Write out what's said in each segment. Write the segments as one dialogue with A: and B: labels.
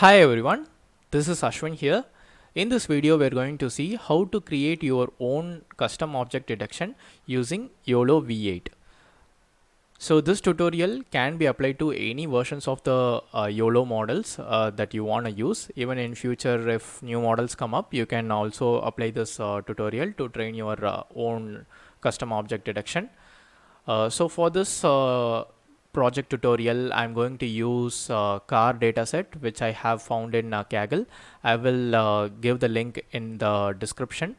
A: Hi everyone, this is Ashwin here. In this video, we're going to see how to create your own custom object detection using YOLO V8. So this tutorial can be applied to any versions of the YOLO models that you want to use. Even in future, if new models come up, you can also apply this tutorial to train your own custom object detection. So for this project tutorial, I'm going to use car dataset, which I have found in Kaggle. I will give the link in the description,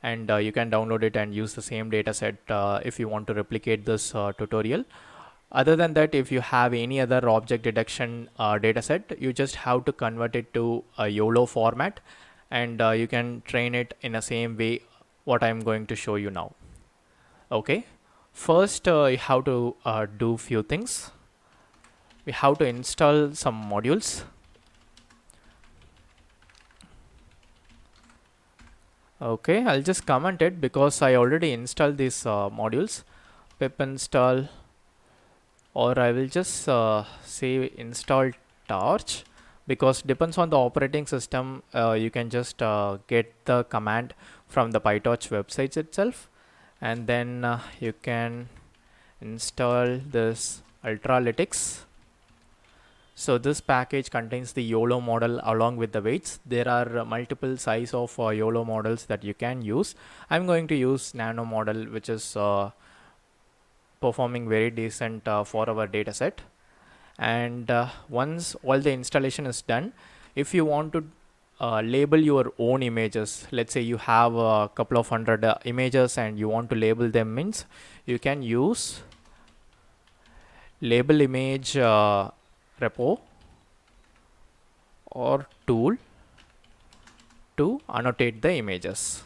A: and you can download it and use the same dataset if you want to replicate this tutorial. Other than that, if you have any other object detection dataset, you just have to convert it to a YOLO format, and you can train it in the same way what I'm going to show you now. Okay. First, you have to do few things. We have to install some modules. Okay, I'll just comment it because I already installed these modules. Pip install, or I will just say install torch, because depends on the operating system. You can just get the command from the PyTorch websites itself, and then you can install this Ultralytics. So this package contains the YOLO model along with the weights. There are multiple size of YOLO models that you can use. I'm going to use nano model, which is performing very decent for our dataset. And once all the installation is done, if you want to label your own images, let's say you have a couple of hundred images and you want to label them, means you can use label image repo or tool to annotate the images.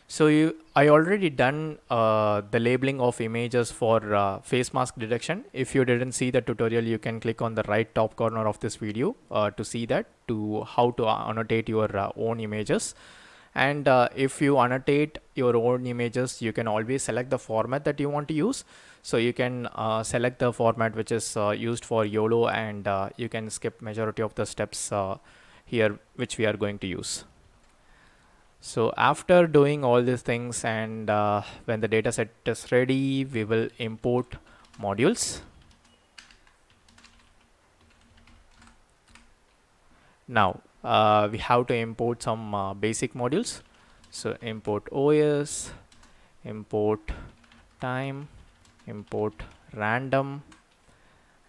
A: So I already done the labeling of images for face mask detection. If you didn't see the tutorial, you can click on the right top corner of this video to see that, to how to annotate your own images. And if you annotate your own images, you can always select the format that you want to use. So you can select the format which is used for YOLO, and you can skip majority of the steps here which we are going to use. So after doing all these things, and when the dataset is ready, we will import modules. Now we have to import some basic modules. So import OS, import time, import random,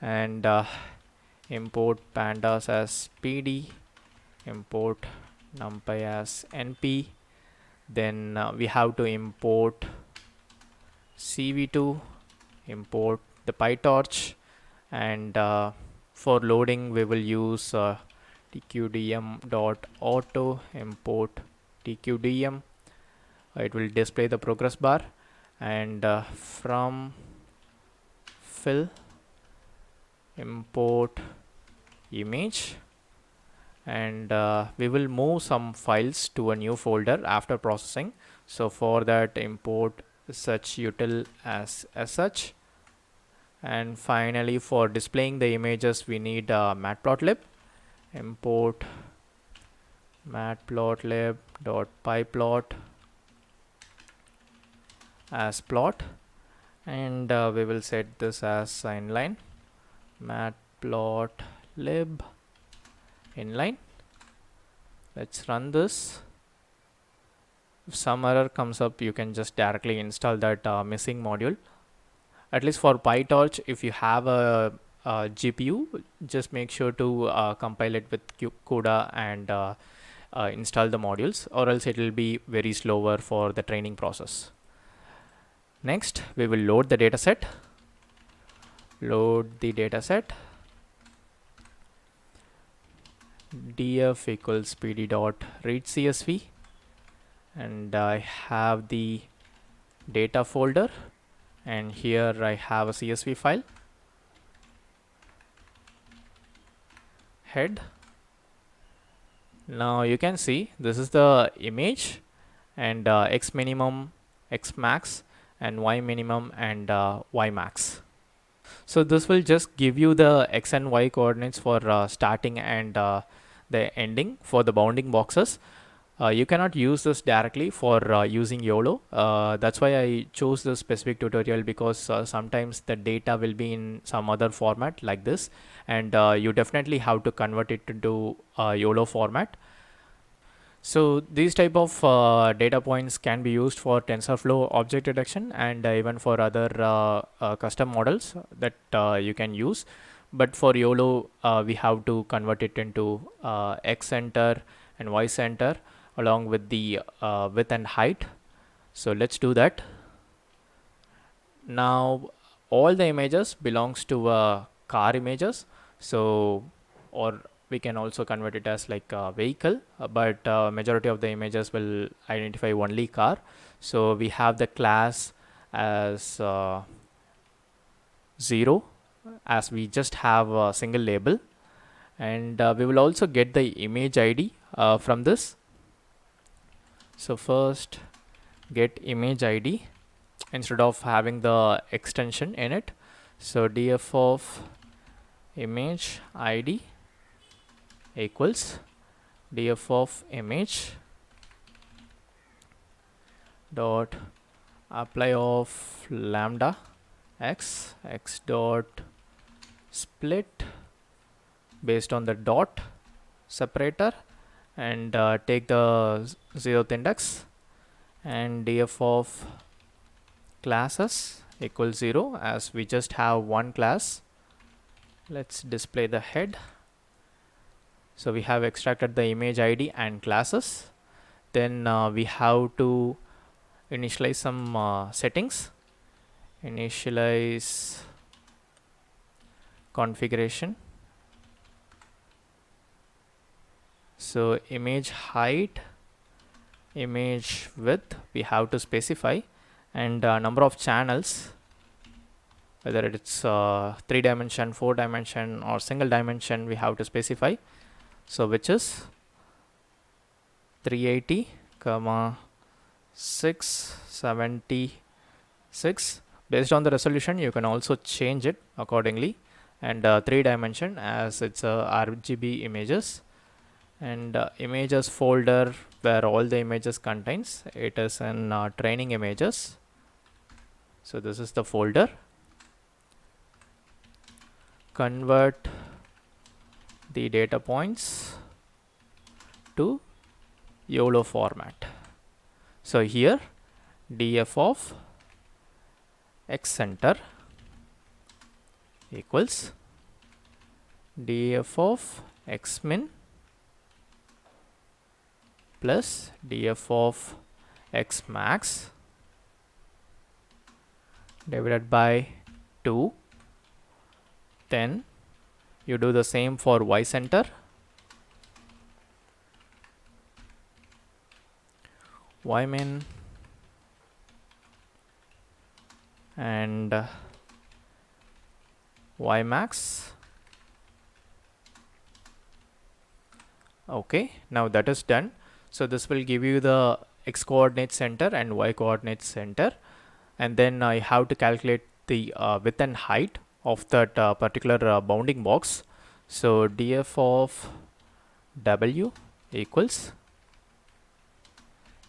A: and import pandas as PD, import numpy as np. Then we have to import cv2, import the PyTorch, and for loading we will use tqdm.auto import tqdm. It will display the progress bar, and from fill import image, and we will move some files to a new folder after processing. So for that, import such util as such. And finally, for displaying the images, we need matplotlib. Import matplotlib.pyplot as plot, and we will set this as inline matplotlib inline. Let's run this. If some error comes up, you can just directly install that missing module. At least for PyTorch, if you have a GPU, just make sure to compile it with CUDA and install the modules, or else it will be very slower for the training process. Next, we will load the dataset. Load the dataset. df equals pd.read csv, and I have the data folder, and here I have a csv file. Head. Now you can see this is the image, and x minimum, x max, and y minimum and y max. So this will just give you the x and y coordinates for starting and the ending for the bounding boxes. You cannot use this directly for using YOLO. That's why I chose this specific tutorial, because sometimes the data will be in some other format like this, and you definitely have to convert it into YOLO format. So these type of data points can be used for TensorFlow object detection, and even for other custom models that you can use. But for YOLO, we have to convert it into X center and Y center along with the width and height. So let's do that. Now all the images belongs to car images. So, or we can also convert it as like a vehicle, but majority of the images will identify only car. So we have the class as 0, as we just have a single label, and we will also get the image ID from this. So first get image ID instead of having the extension in it. So df of image ID equals df of image dot apply of lambda x dot split based on the dot separator, and take the 0th index, and df of classes equals 0, as we just have one class. Let's display the head. So we have extracted the image ID and classes. Then we have to initialize some settings. Initialize configuration. So image height, image width we have to specify, and number of channels, whether it's 3-dimension, 4-dimension, or single dimension, we have to specify. So which is 380, 676. Based on the resolution, you can also change it accordingly, and 3-dimension as it's RGB images, and images folder where all the images contains, it is in training images. So this is the folder. Convert the data points to YOLO format. So here df of x center equals df of x min plus df of x max divided by 2. Then you do the same for y center. Y min and y max. Okay, now that is done. So this will give you the x coordinate center and y coordinate center, and then I have to calculate the width and height of that particular bounding box. So df of w equals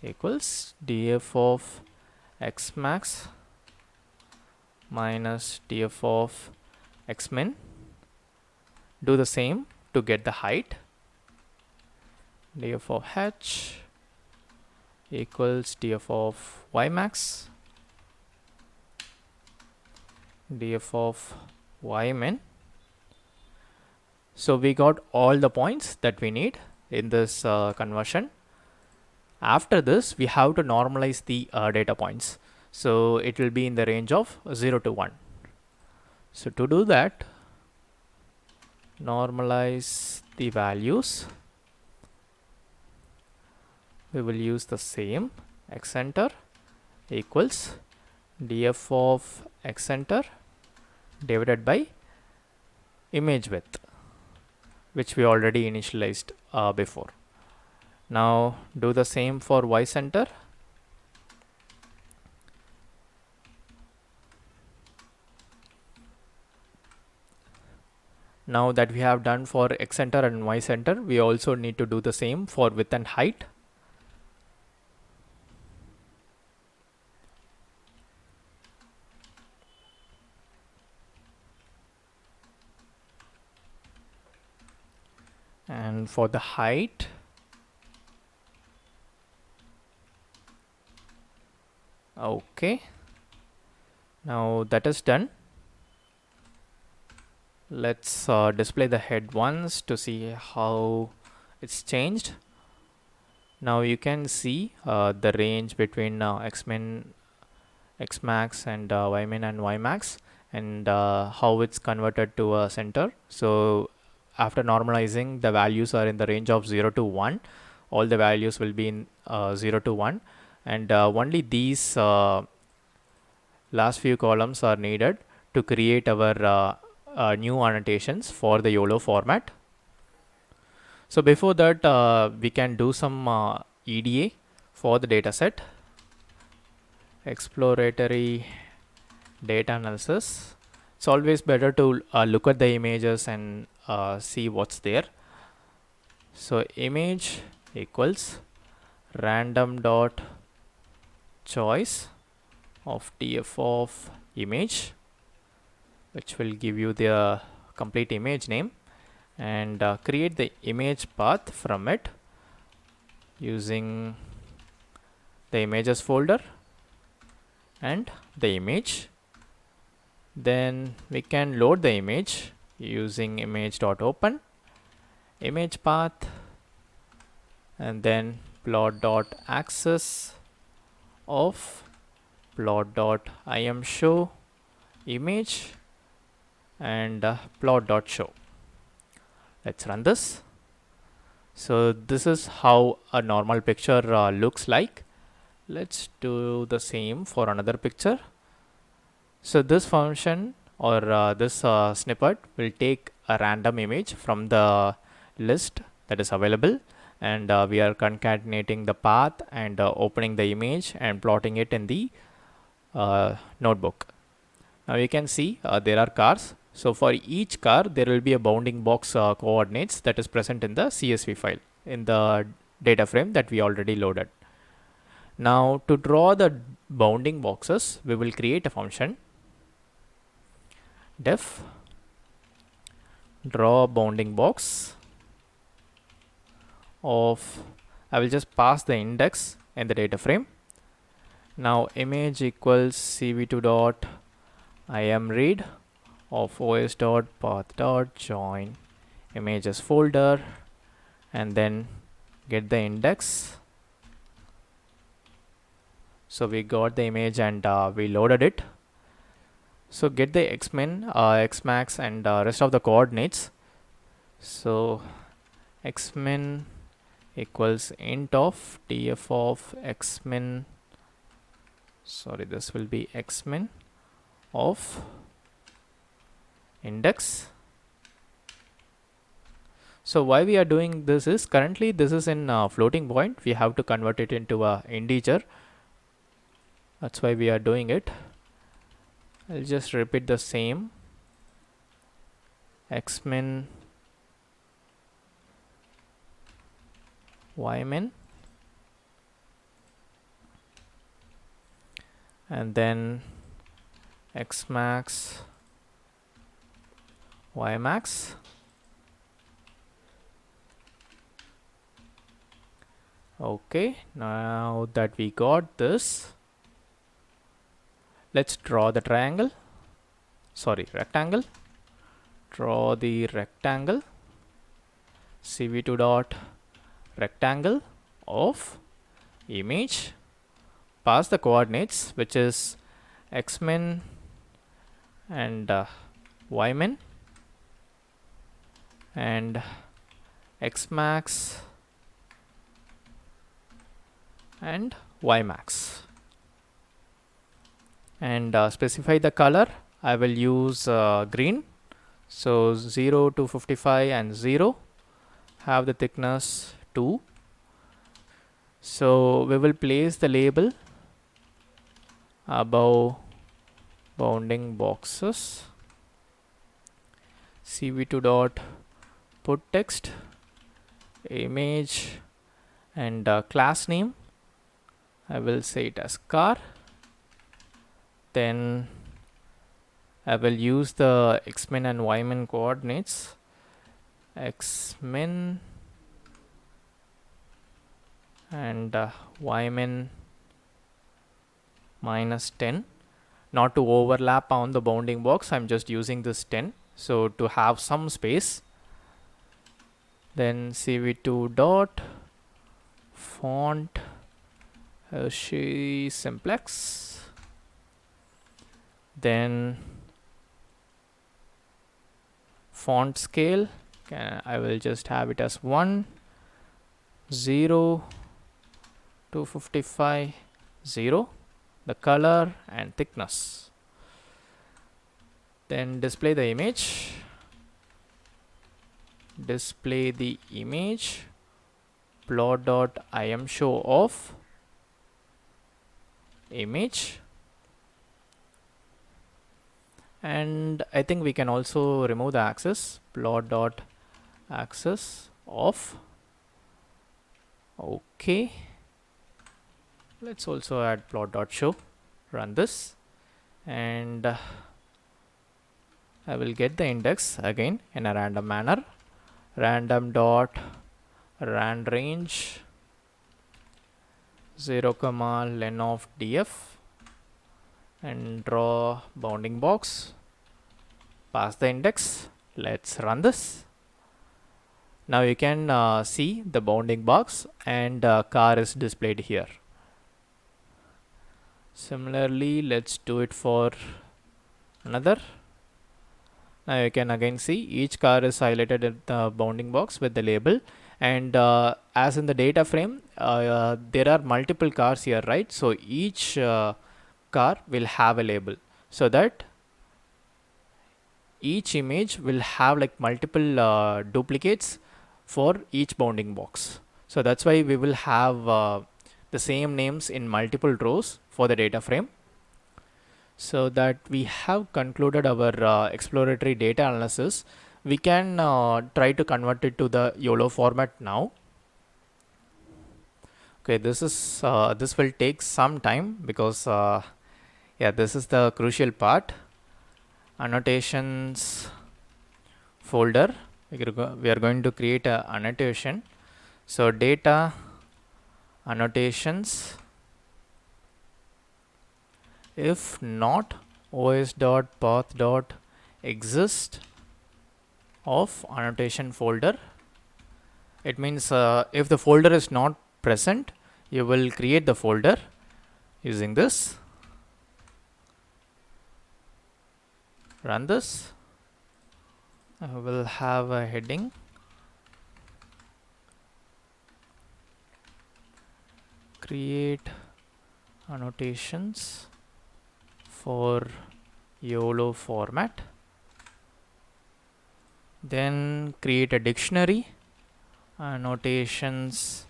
A: df of x max minus df of x min. Do the same to get the height. Df of h equals df of y max df of y min. So we got all the points that we need in this conversion. After this, we have to normalize the data points. So it will be in the range of 0 to 1. So to do that, normalize the values. We will use the same x center equals df of x center divided by image width, which we already initialized before. Now do the same for y center. Now that we have done for X center and Y center, we also need to do the same for width and height. And for the height, okay, now that is done. Let's display the head once to see how it's changed. Now you can see the range between Xmin, Xmax and Ymin and Ymax, and how it's converted to a center. So after normalizing, the values are in the range of 0 to 1. All the values will be in 0 to 1, and only these last few columns are needed to create our new annotations for the YOLO format. So before that, we can do some EDA for the dataset. Exploratory data analysis. It's always better to look at the images and see what's there. So image equals random dot choice of df of image, which will give you the complete image name, and create the image path from it using the images folder and the image. Then we can load the image using image.open, image path, and then plot.axis of plot.imshow image and plot.show. Let's run this. So this is how a normal picture looks like. Let's do the same for another picture. So this function or this snippet will take a random image from the list that is available, and we are concatenating the path and opening the image and plotting it in the notebook. Now you can see there are cars. So for each car, there will be a bounding box coordinates that is present in the CSV file in the data frame that we already loaded. Now to draw the bounding boxes, we will create a function def draw bounding box of, I will just pass the index in the data frame. Now image equals cv2 dot imread of os dot path dot join images folder, and then get the index. So we got the image and we loaded it. So get the xmin, xmax, and rest of the coordinates. So xmin equals int of df of xmin, sorry, this will be xmin of index. So why we are doing this is, currently this is in floating point, we have to convert it into a integer. That's why we are doing it. I'll just repeat the same. Xmin ymin, and then xmax ymax, okay. Now that we got this, let's draw the triangle, sorry, rectangle. Draw the rectangle, cv2 dot rectangle of image, pass the coordinates, which is xmin and ymin and xmax and ymax, and specify the color. I will use green. So 0 to 55 and 0, have the thickness 2. So we will place the label above bounding boxes. cv2 dot put text image and class name, I will say it as car. Then I will use the xmin and ymin coordinates, xmin and ymin minus 10. Not to overlap on the bounding box, I'm just using this 10, so to have some space. Then cv2 dot font Hershey simplex. Then font scale, I will just have it as 1, 0, 255, 0. The color and thickness. Then display the image. Display the image. Plot.im show of image. And I think we can also remove the axis. Plot.axis of. Okay. Let's also add plot.show. Run this, and I will get the index again in a random manner. Random dot rand range 0, len of df, and draw bounding box. Pass the index. Let's run this. Now you can see the bounding box, and car is displayed here. Similarly, let's do it for another. Now you can again see each car is highlighted in the bounding box with the label, and as in the data frame, there are multiple cars here, right? So each car will have a label, so that each image will have like multiple duplicates for each bounding box. So that's why we will have the same names in multiple rows for the data frame. So that we have concluded our exploratory data analysis, we can try to convert it to the YOLO format now. Okay, this will take some time because yeah, this is the crucial part. Annotations folder, we are going to create a annotation. So data annotations, if not os.path.exist of annotation folder, it means if the folder is not present, you will create the folder using this. Run this. I will have a heading create annotations for YOLO format. Then create a dictionary, annotations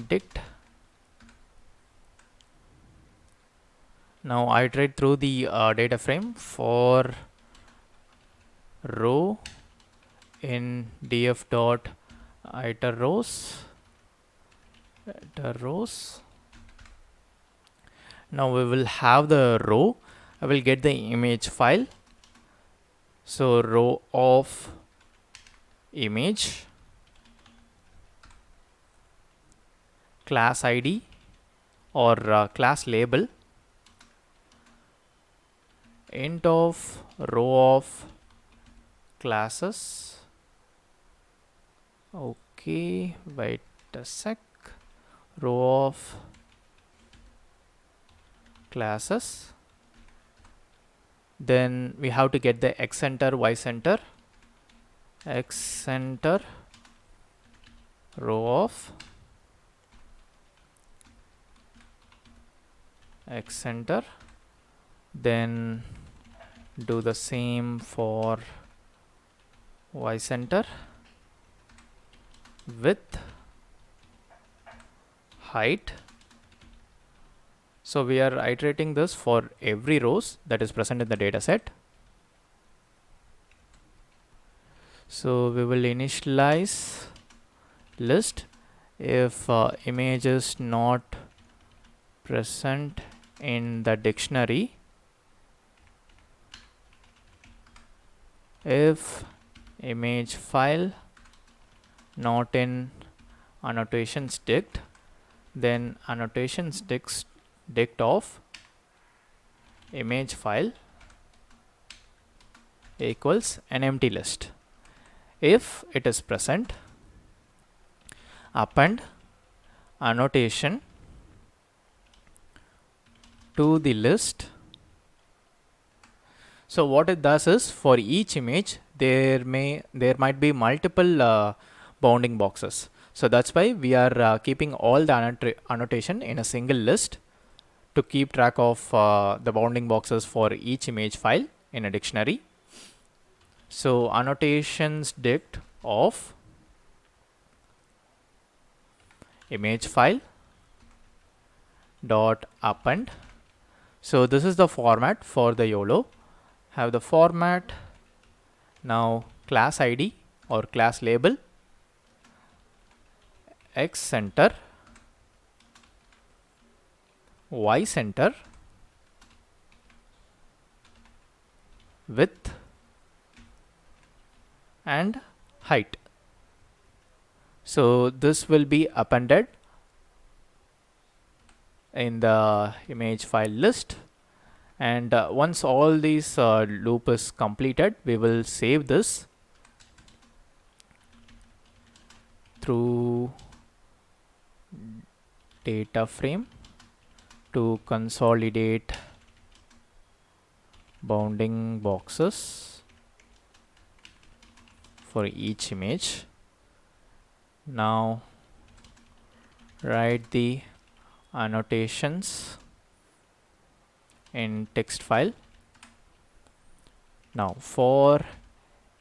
A: dict. Now iterate through the data frame for row in df dot iter rows. Now we will have the row. I will get the image file. So row of image, class ID or class label, int of row of classes. Okay, wait a sec. Row of classes. Then we have to get the x center, y center, row of x center. Then do the same for y center, width, height. So we are iterating this for every rows that is present in the data set. So we will initialize list if image is not present in the dictionary, if image file not in annotations dict, then annotations dict of image file equals an empty list. If it is present, append annotation to the list. So what it does is, for each image there might be multiple bounding boxes. So that's why we are keeping all the annotation in a single list to keep track of the bounding boxes for each image file in a dictionary. So annotations dict of image file dot append. So this is the format for the YOLO. Have the format, now class ID or class label, X center, Y center, width and height. So this will be appended in the image file list, and once all these loop is completed, we will save this through data frame to consolidate bounding boxes for each image. Now write the annotations in text file. Now for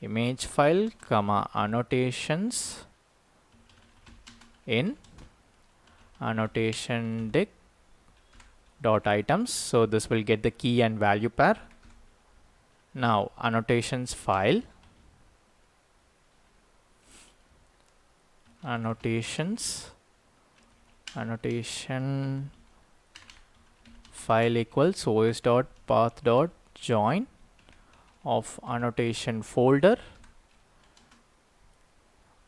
A: image file comma annotations in annotation dict dot items. So this will get the key and value pair. Now annotations file, annotation file equals os.path.join of annotation folder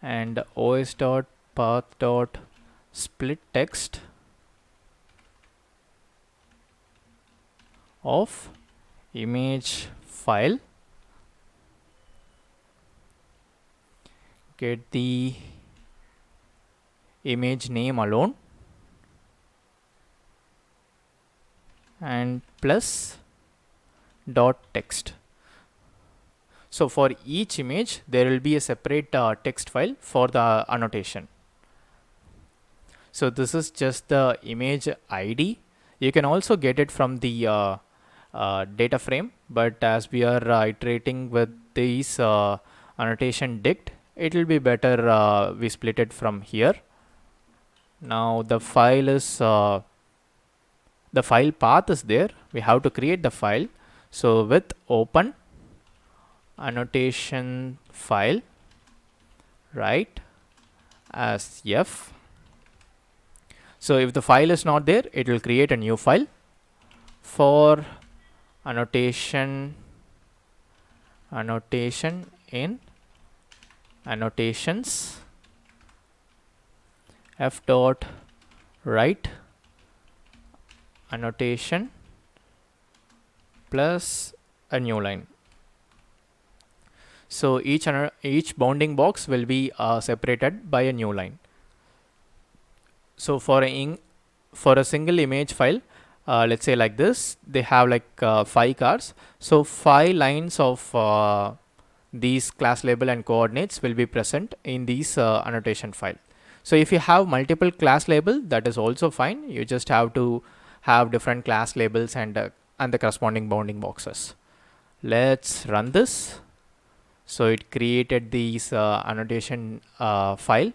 A: and os.path.split text of image file. Get the image name alone and plus dot text. So for each image there will be a separate text file for the annotation. So this is just the image ID. You can also get it from the data frame, but as we are iterating with these annotation dict, it will be better we split it from here. Now the file is the file path is there. We have to create the file. So with open annotation file, write as F. So if the file is not there, it will create a new file. For annotation in annotations, F dot write annotation plus a new line. So each bounding box will be separated by a new line. So for a single image file, let's say like this, they have like 5 cars. So 5 lines of these class label and coordinates will be present in these annotation file. So if you have multiple class label, that is also fine. You just have to have different class labels and the corresponding bounding boxes. Let's run this. So it created these annotation file.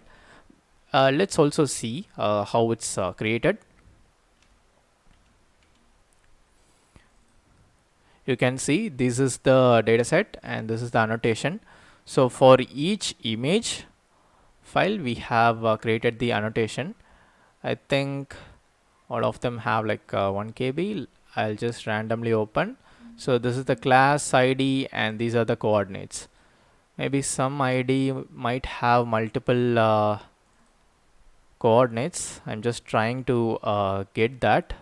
A: Let's also see how it's created. You can see this is the dataset and this is the annotation. So for each image file, we have created the annotation. I think all of them have like 1 KB. I'll just randomly open. So this is the class ID and these are the coordinates. Maybe some ID might have multiple coordinates. I'm just trying to get that.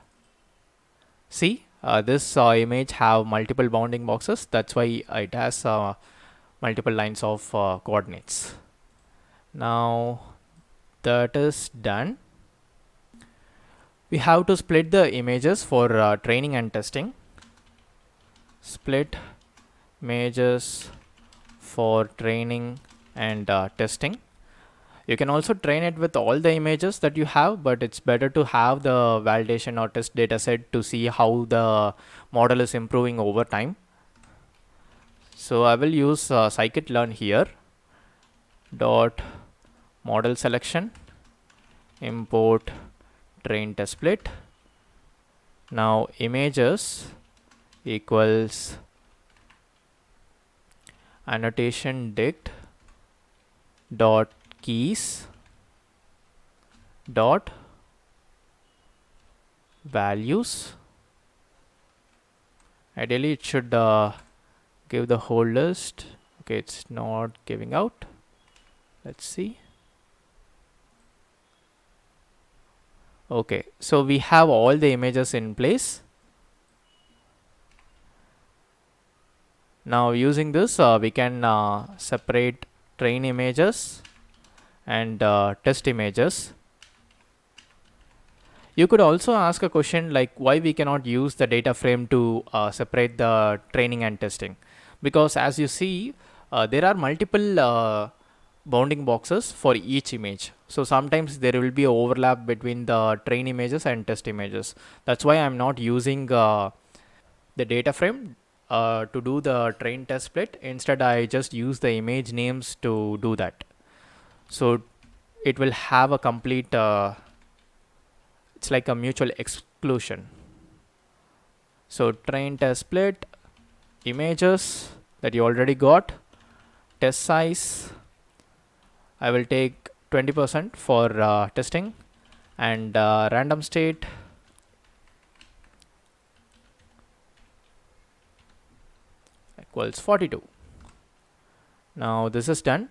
A: See, this image have multiple bounding boxes. That's why it has multiple lines of coordinates. Now that is done. We have to split the images for training and testing. Split images for training and testing. You can also train it with all the images that you have, but it's better to have the validation or test dataset to see how the model is improving over time. So I will use scikit-learn here. Dot model selection, import train test split. Now images equals annotation dict dot keys dot values. Ideally it should give the whole list. Okay, it's not giving out. Let's see. Okay, so we have all the images in place. Now using this we can separate train images and test images. You could also ask a question like why we cannot use the data frame to separate the training and testing, because as you see there are multiple bounding boxes for each image. So sometimes there will be an overlap between the train images and test images. That's why I'm not using the data frame to do the train test split. Instead I just use the image names to do that. So it will have a complete it's like a mutual exclusion. So train test split, images that you already got, test size I will take 20% for testing, and random state equals 42. Now this is done.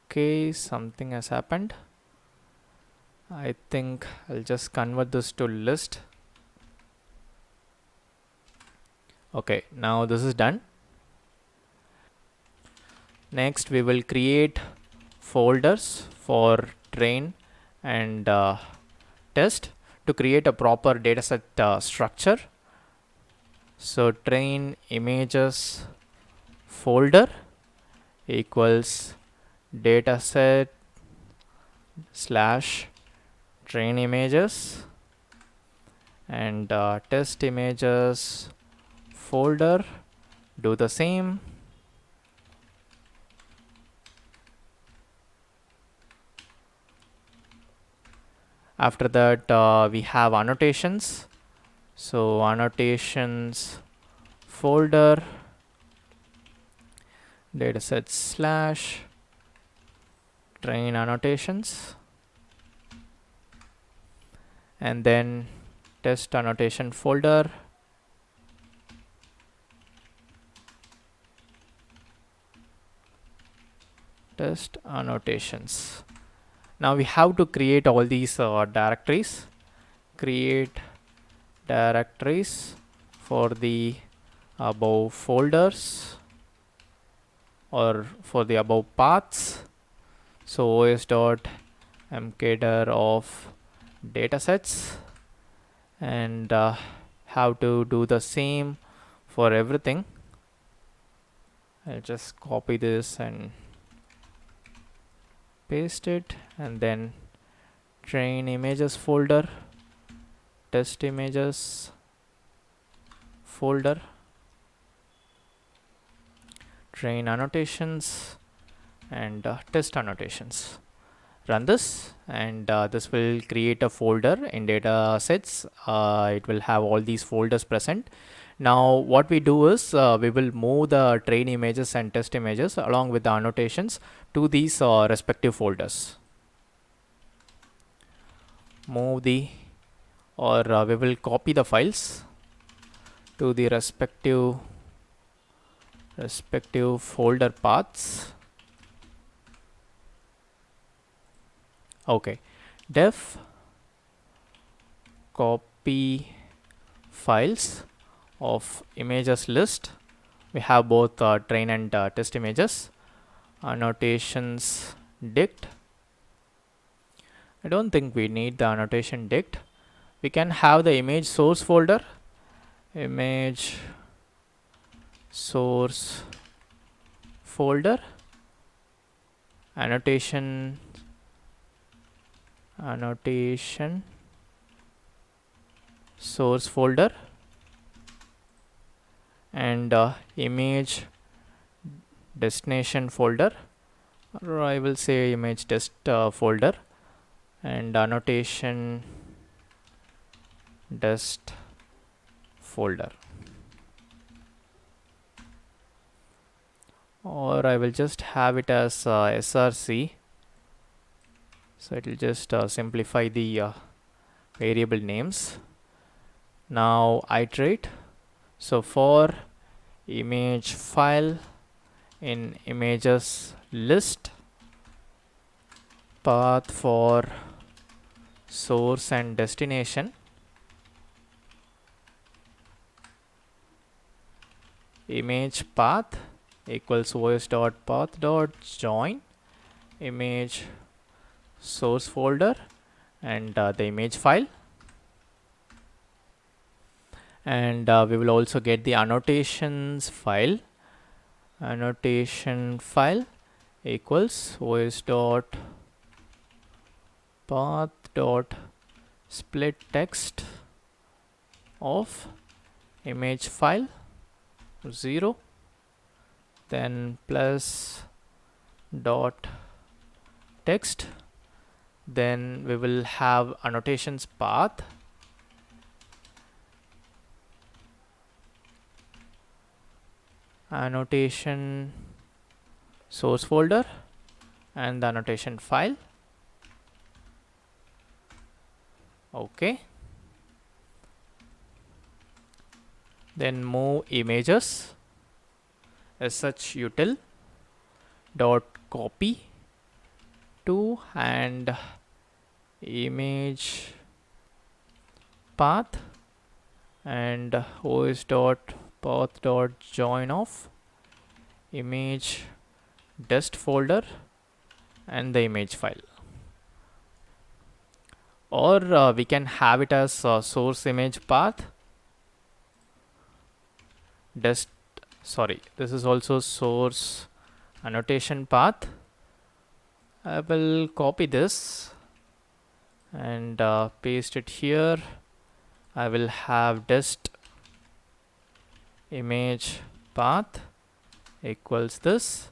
A: Okay, something has happened. I think I'll just convert this to list. Okay, now this is done. Next we will create folders for train and test to create a proper dataset structure. So train images folder equals dataset slash train images, and test images folder do the same. After that we have annotations. So annotations folder dataset slash train annotations, and then test annotation folder test annotations. Now we have to create all these directories. Create directories for the above folders or for the above paths. So os.mkdir of datasets, and have to do the same for everything. I'll just copy this and paste it, and then train images folder test images folder train annotations and test annotations. Run this, and this will create a folder in data sets. It will have all these folders present. Now what we do is we will move the train images and test images along with the annotations to these respective folders. Move the we will copy the files to the respective folder paths. Okay, def copy files of images list. We have both train and test images. Annotations dict. I don't think we need the annotation dict. We can have the image source folder, image source folder, annotation source folder, and image destination folder, or I will say image test folder, and annotation dest folder, or I will just have it as src, so it will just simplify the variable names. Now iterate. So for image file in images list, path for source and destination, image path equals os.path.join image source folder and the image file, and we will also get the annotations file. Annotation file equals os.path.split text of image file 0, then plus dot text, then we will have annotations path, annotation source folder, and the annotation file. Okay, then move images as such util dot copy to and image path and os.path.join of image dest folder and the image file, or we can have it as source image path dest, sorry, this is also source annotation path. I will copy this and paste it here. I will have dest image path equals this,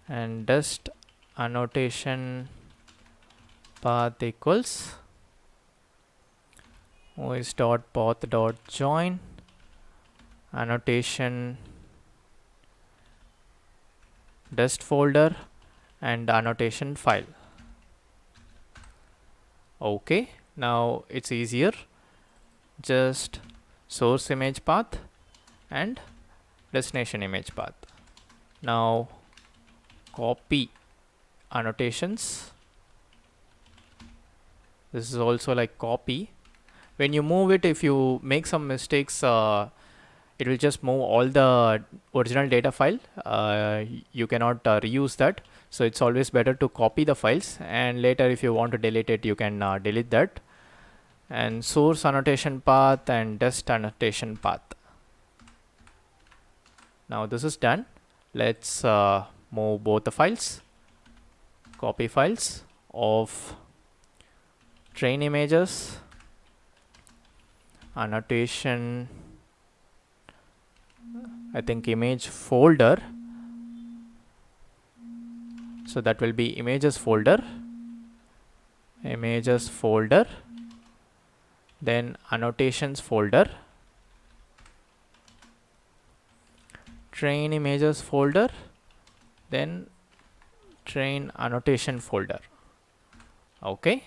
A: and dest annotation path equals os.path.join annotation dest folder and annotation file. Okay, now it's easier. Just source image path and destination image path. Now copy annotations. This is also like copy. When you move it, if you make some mistakes, it will just move all the original data file. You cannot reuse that. So it's always better to copy the files, and later if you want to delete it, you can delete that. And source annotation path and dest annotation path. Now this is done. Let's move both the files. Copy files of train images, annotation, I think image folder. So that will be images folder, then annotations folder, train images folder, then train annotation folder. Okay,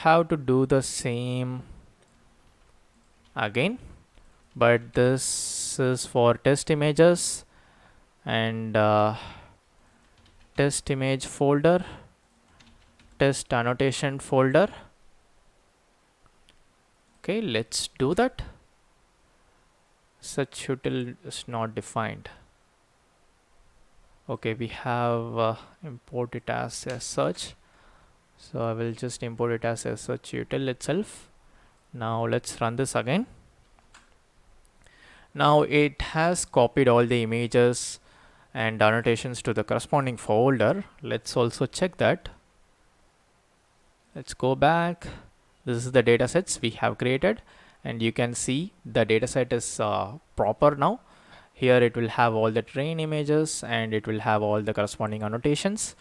A: have to do the same again, but this is for test images, and test image folder, test annotation folder. Okay, let's do that. Such util is not defined. Okay, we have import it as a search, so I will just import it as a search util itself. Now let's run this again. Now it has copied all the images and annotations to the corresponding folder. Let's also check that. Let's go back. This is the datasets we have created, and you can see the dataset is proper now. Here it will have all the train images and it will have all the corresponding annotations.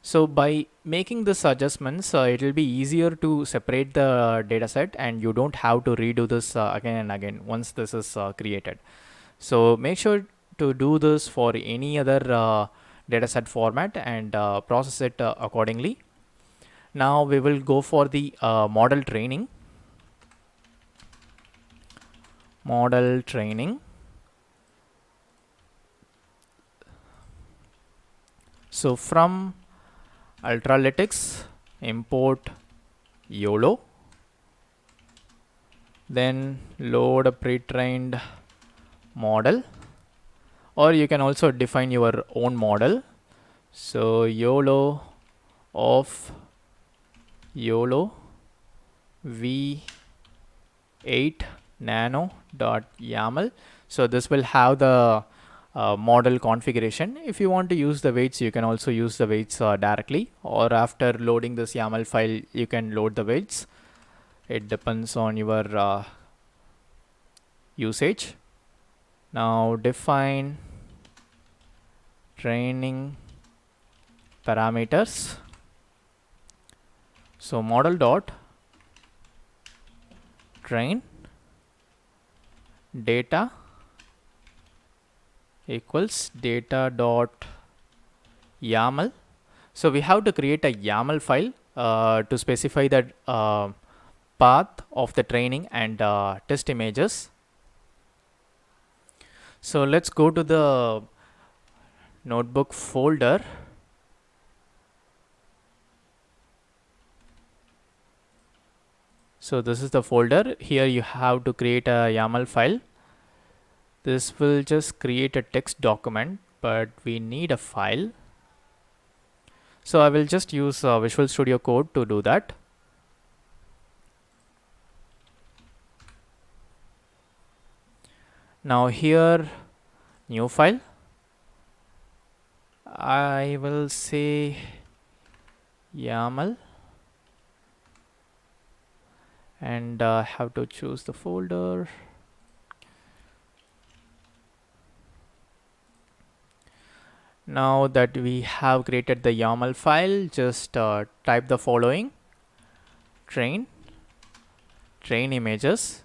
A: So by making this adjustments, it will be easier to separate the dataset, and you don't have to redo this again and again once this is created. So make sure to do this for any other dataset format and process it accordingly. Now we will go for the model training. Model training. So from Ultralytics, import YOLO, then load a pre-trained model, or you can also define your own model. So YOLO of YOLO v8 nano.yaml. So this will have the model configuration. If you want to use the weights, you can also use the weights directly, or after loading this YAML file you can load the weights. It depends on your usage. Now define training parameters. So model dot train data equals data dot YAML. So we have to create a YAML file to specify the path of the training and test images. So let's go to the notebook folder. So this is the folder. Here you have to create a YAML file. This will just create a text document, but we need a file. So I will just use Visual Studio Code to do that. Now here, new file. I will say YAML, and have to choose the folder. Now that we have created the YAML file, just type the following: train images.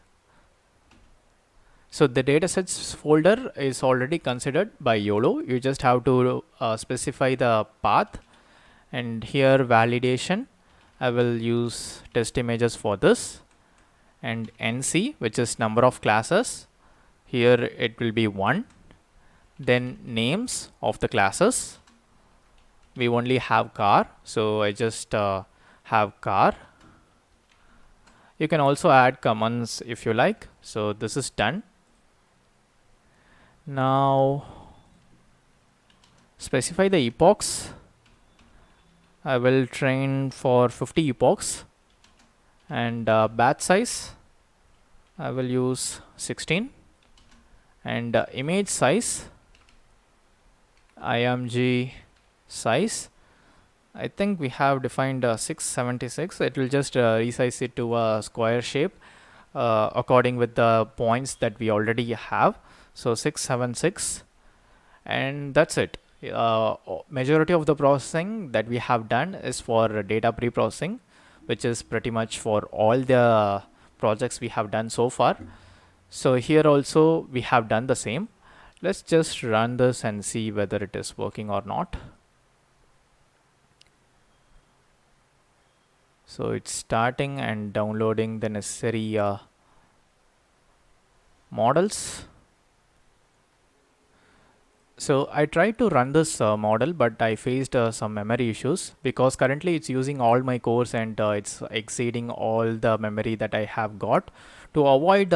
A: So the datasets folder is already considered by YOLO. You just have to specify the path, and here validation, I will use test images for this, and NC, which is number of classes. Here it will be 1. Then names of the classes. We only have car, so I just have car. You can also add commands if you like. So this is done. Now specify the epochs. I will train for 50 epochs, and batch size I will use 16, and image size, IMG size, I think we have defined 676. It will just resize it to a square shape according with the points that we already have. So 676, and that's it. Majority of the processing that we have done is for data pre-processing, which is pretty much for all the projects we have done so far. So here also we have done the same. Let's just run this and see whether it is working or not. So it's starting and downloading the necessary models. So I tried to run this model, but I faced some memory issues because currently it's using all my cores and it's exceeding all the memory that I have got. To avoid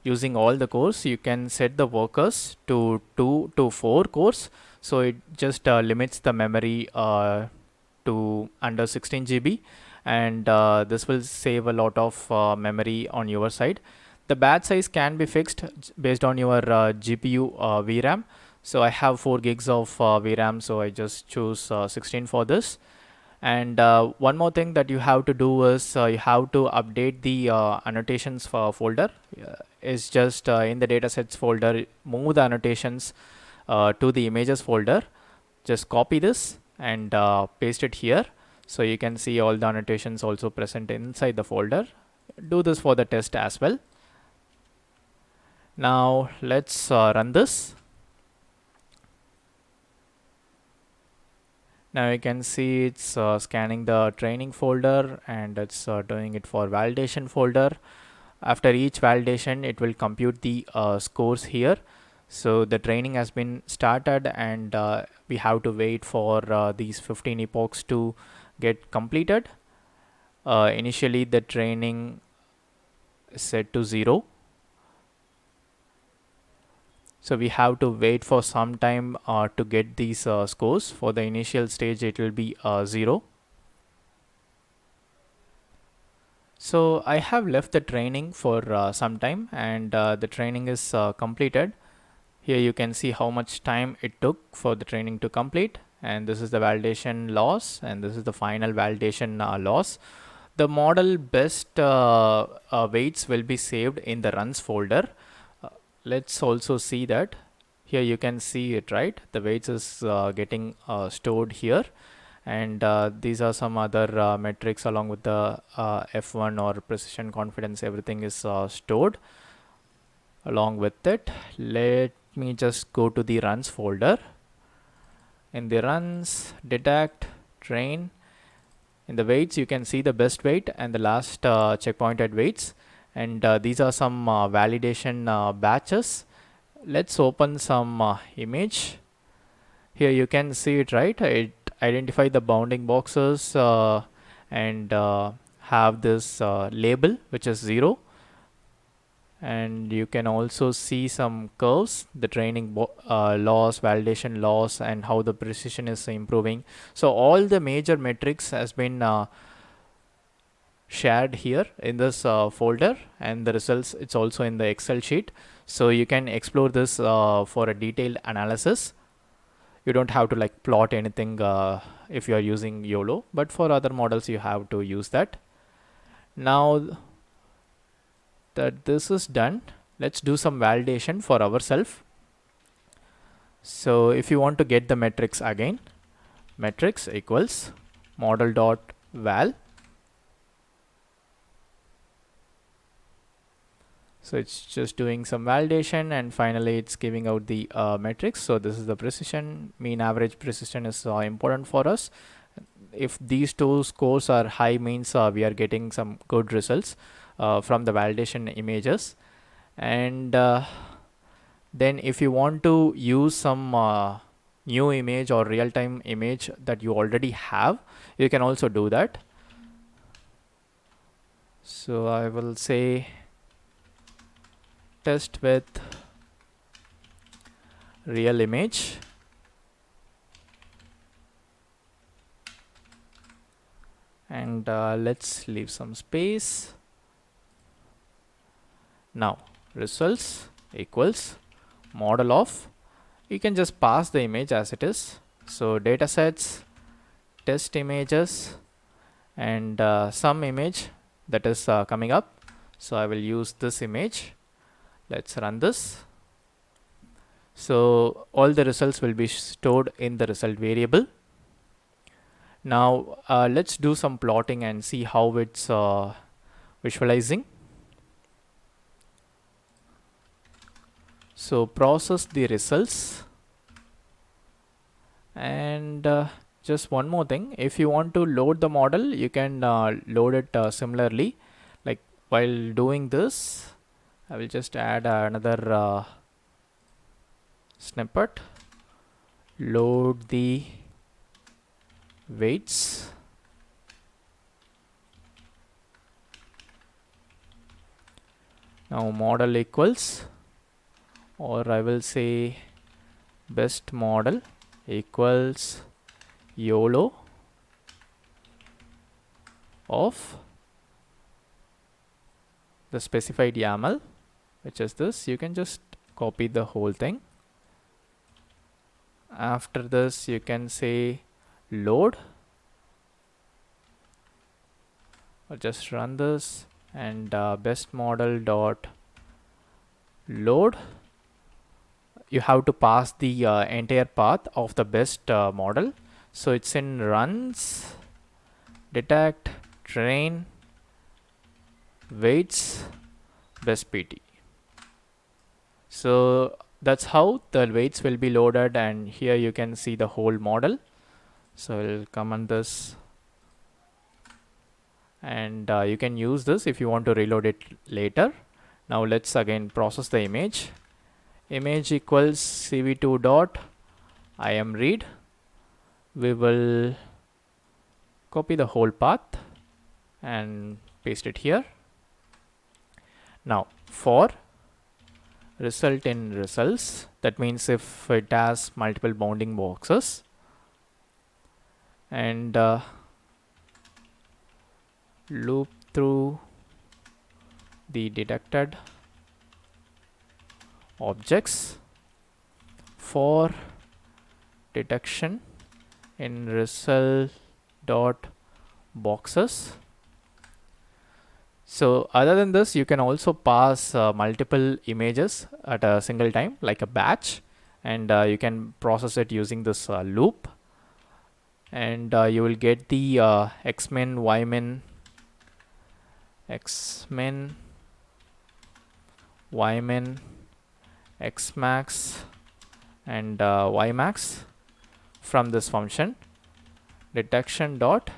A: using all the cores, you can set the workers to 2 to 4 cores. So it just limits the memory to under 16 GB, and this will save a lot of memory on your side. The batch size can be fixed based on your GPU VRAM. So I have 4 gigs of VRAM, so I just choose 16 for this. And one more thing that you have to do is you have to update the annotations folder. Is just in the datasets folder, move the annotations to the images folder. Just copy this and paste it here. So you can see all the annotations also present inside the folder. Do this for the test as well. Now let's run this. Now you can see it's scanning the training folder and it's doing it for validation folder. After each validation, it will compute the scores here. So the training has been started and we have to wait for these 15 epochs to get completed. Initially the training is set to 0. So we have to wait for some time to get these scores. For the initial stage, it will be 0. So I have left the training for some time and the training is completed. Here you can see how much time it took for the training to complete, and this is the validation loss and this is the final validation loss. The model best weights will be saved in the runs folder. Let's also see that. Here you can see it, right? The weights is getting stored here, and these are some other metrics along with the F1 or precision confidence. Everything is stored along with it. Let me just go to the runs folder. In the runs, detect, train. In the weights, you can see the best weight and the last checkpointed weights. And these are some validation batches. Let's open some image. Here you can see it, right? It identify the bounding boxes and have this label which is 0. And you can also see some curves, the training loss, validation loss, and how the precision is improving. So all the major metrics has been shared here in this folder, and the results, it's also in the Excel sheet. So you can explore this for a detailed analysis. You don't have to like plot anything if you are using YOLO, but for other models you have to use that. Now that this is done, let's do some validation for ourselves. So if you want to get the metrics again, metrics equals model.val. So it's just doing some validation and finally it's giving out the metrics. So this is the precision, mean average precision is important for us. If these two scores are high, means we are getting some good results from the validation images. And then if you want to use some new image or real-time image that you already have, you can also do that. So I will say test with real image. And let's leave some space. Now results equals model of, you can just pass the image as it is. So datasets, test images, and some image that is coming up. So I will use this image. Let's run this. So all the results will be stored in the result variable. Now let's do some plotting and see how it's visualizing. So process the results. And just one more thing, if you want to load the model, you can load it similarly. Like while doing this, I will just add another snippet. Load the weights. Now model equals, or I will say best model equals YOLO of the specified YAML, which is this. You can just copy the whole thing. After this, you can say load, or just run this, and best model dot load. You have to pass the entire path of the best model. So it's in runs, detect, train, weights, best PT. So that's how the weights will be loaded, and here you can see the whole model. So I'll comment this, and you can use this if you want to reload it later. Now let's again process the image. Image equals cv2 dot imread. We will copy the whole path and paste it here. Now for result in results, that means if it has multiple bounding boxes, and loop through the detected objects for detection in result dot boxes. So other than this, you can also pass multiple images at a single time, like a batch, and you can process it using this loop, and you will get the xmin, ymin, xmin, ymin, xmax, and ymax from this function detection dot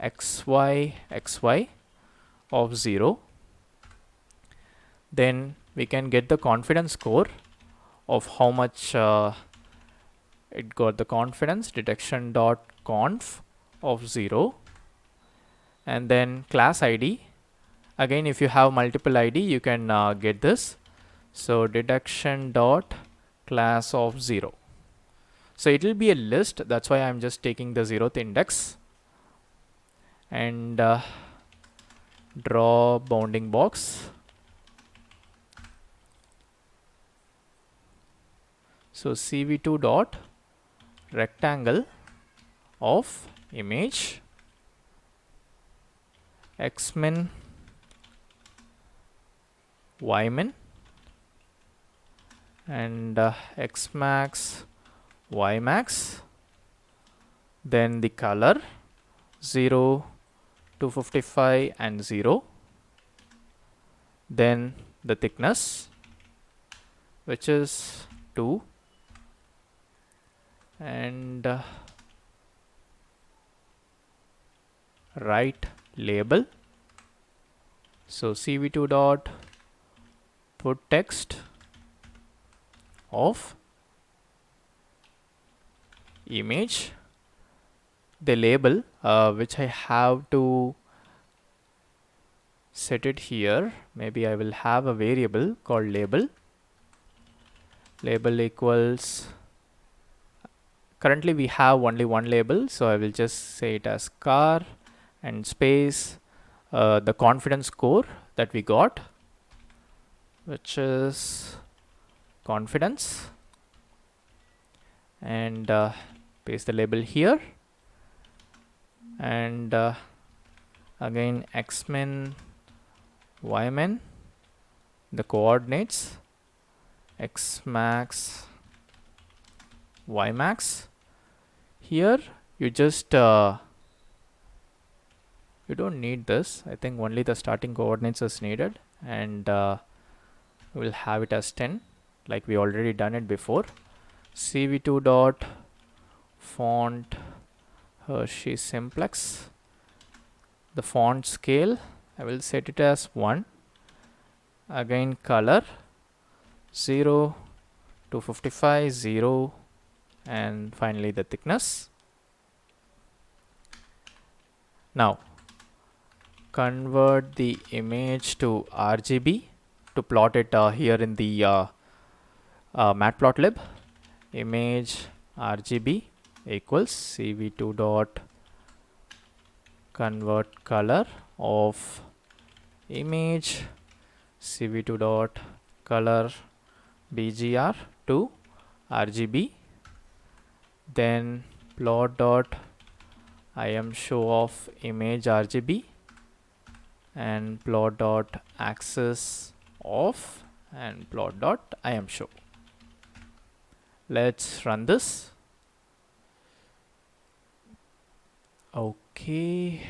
A: xy of 0. Then we can get the confidence score of how much it got the confidence, detection dot conf of 0. And then class ID, again if you have multiple ID, you can get this. So detection dot class of 0. So it will be a list, that's why I'm just taking the 0th index, and draw bounding box. So cv2 dot rectangle of image xmin, ymin, and xmax, ymax. Then the color 0, 255 and 0. Then the thickness, which is 2, and right label. So cv2 dot put text of image. The label which I have to set it here, maybe I will have a variable called label. Label equals, currently we have only one label, so I will just say it as car and space the confidence score that we got, which is confidence, and paste the label here, and again xmin, ymin, the coordinates xmax, ymax. Here you just you don't need this. I think only the starting coordinates is needed, and we'll have it as 10. like we already done it before. cv2 dot font Hershey simplex. The font scale, I will set it as 1. Again color 0 to 55, 0, and finally the thickness. Now convert the image to RGB to plot it here in the matplotlib. Image RGB equals cv2 dot convert color of image cv2 dot color bgr to RGB, then plot dot IAMShow of image RGB and plot dot axis of and plot dot IAMShow. Let's run this. Okay,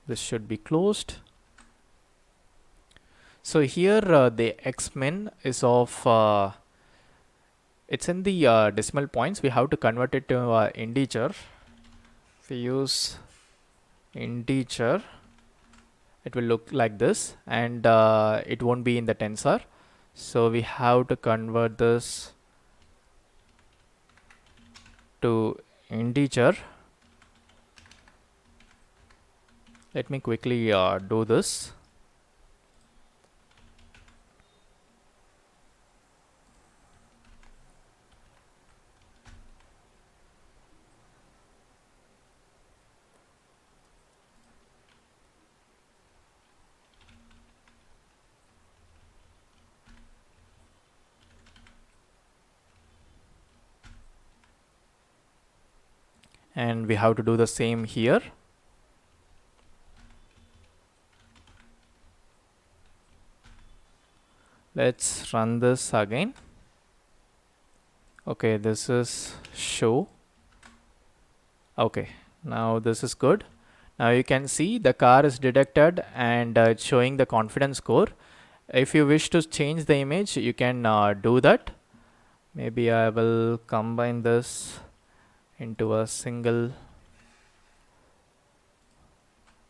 A: this should be closed. So here the xmin is of it's in the decimal points. We have to convert it to integer. If we use integer, it will look like this, and it won't be in the tensor. So we have to convert this to integer. Let me quickly do this. And we have to do the same here. Let's run this again. Okay, this is show. Okay, now this is good. Now you can see the car is detected and it's showing the confidence score. If you wish to change the image, you can do that. Maybe I will combine this into a single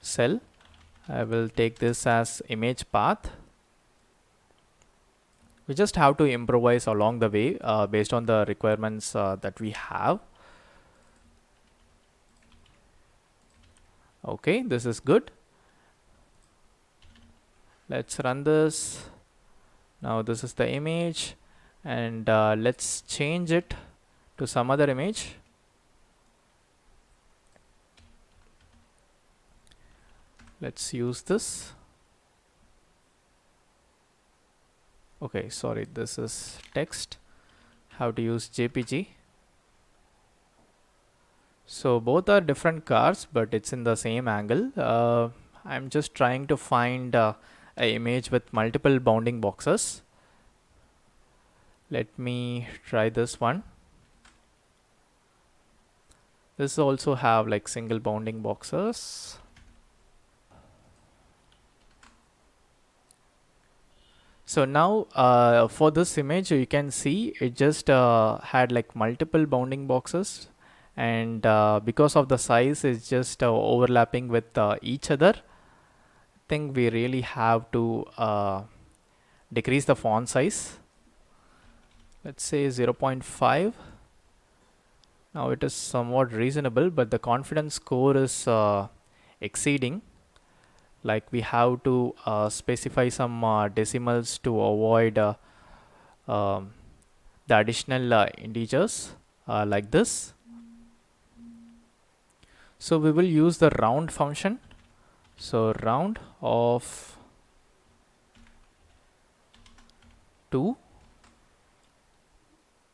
A: cell. I will take this as image path. We just have to improvise along the way based on the requirements that we have. Okay, this is good. Let's run this. Now this is the image, and let's change it to some other image. Let's use this. Okay, sorry, this is text. How to use JPG. So both are different cars, but it's in the same angle. I'm just trying to find an image with multiple bounding boxes. Let me try this one. This also have like single bounding boxes. So now for this image, you can see it just had like multiple bounding boxes, and because of the size it's just overlapping with each other. I think we really have to decrease the font size. Let's say 0.5. Now it is somewhat reasonable, but the confidence score is exceeding. Like we have to specify some decimals to avoid the additional integers like this. So we will use the round function. So round of 2.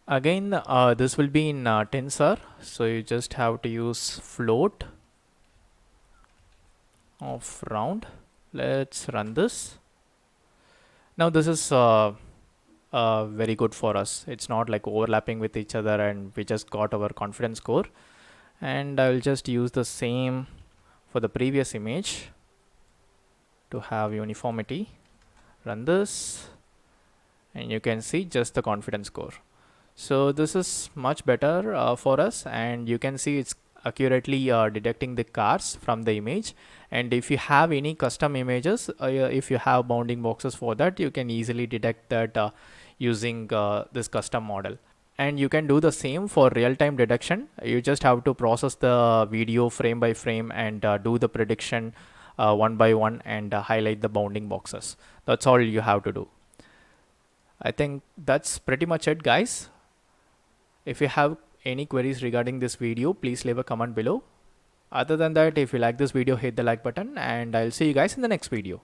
A: Again, this will be in tensor. So you just have to use float of round. Let's run this. Now this is very good for us. It's not like overlapping with each other, and we just got our confidence score. And I will just use the same for the previous image to have uniformity. Run this. and you can see just the confidence score. So this is much better for us, and you can see it's accurately detecting the cars from the image. And if you have any custom images, if you have bounding boxes for that, you can easily detect that using this custom model. And you can do the same for real-time detection. You just have to process the video frame by frame and do the prediction one by one and highlight the bounding boxes. That's all you have to do. I think that's pretty much it, guys. If you have any queries regarding this video, please leave a comment below. Other than that, if you like this video, hit the like button, and I'll see you guys in the next video.